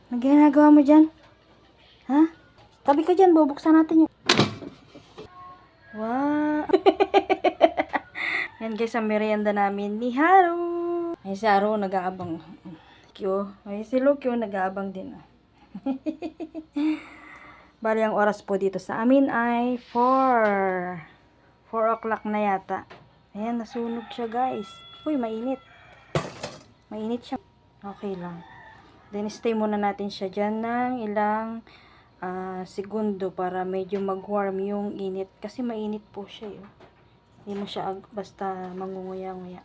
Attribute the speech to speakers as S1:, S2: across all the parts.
S1: Ang ginagawa mo dyan? Ha? Tabi ka dyan, bubuksan natin yun. Wow! Yan guys, ang merienda namin ni Haru. Ay, si Haru nag-aabang. Kyo. Ay, si Lukyo nag-aabang din. Bali, ang oras po dito sa amin ay 4 o'clock na yata. Ayan, nasunog siya guys. Uy, mainit. Mainit siya. Okay lang. Then, stay muna natin siya dyan ng ilang segundo para medyo mag-warm yung init. Kasi mainit po siya yun. Hindi mo siya basta mangunguya-nguya.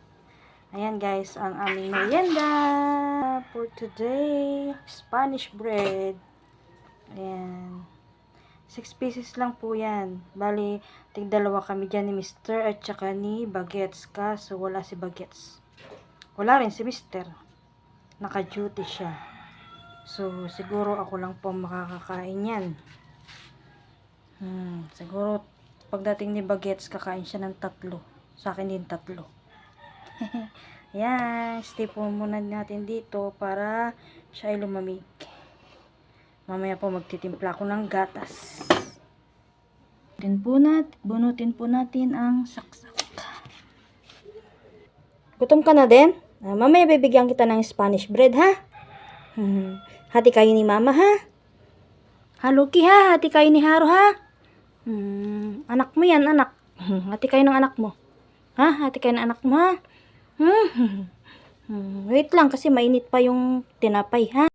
S1: Ayan guys, ang aming merienda for today. Spanish bread. Ayan. 6 pieces lang po yan. Bali, tig-dalawa kami dyan ni Mr. at saka ni Bagets. Kaso wala si Bagets. Wala rin si Mr. Naka-duty siya. So, siguro ako lang po makakakain yan. Siguro, pagdating ni Bagets, kakain siya ng 3. Sa akin din 3. Yan, stay po muna natin dito para siya ay lumamig. Mamaya po magtitimpla ako ng gatas. Bunutin po natin ang saksak. Gutom ka na din? Mamaya bibigyan kita ng Spanish bread, ha? Hati kayo ni Mama, ha? Haluki, ha? Hati kayo ni Haru, ha? Anak mo yan, anak. Hati kayo ng anak mo. Ha? Hati kayo ng anak mo, ha? Wait lang kasi mainit pa yung tinapay, ha?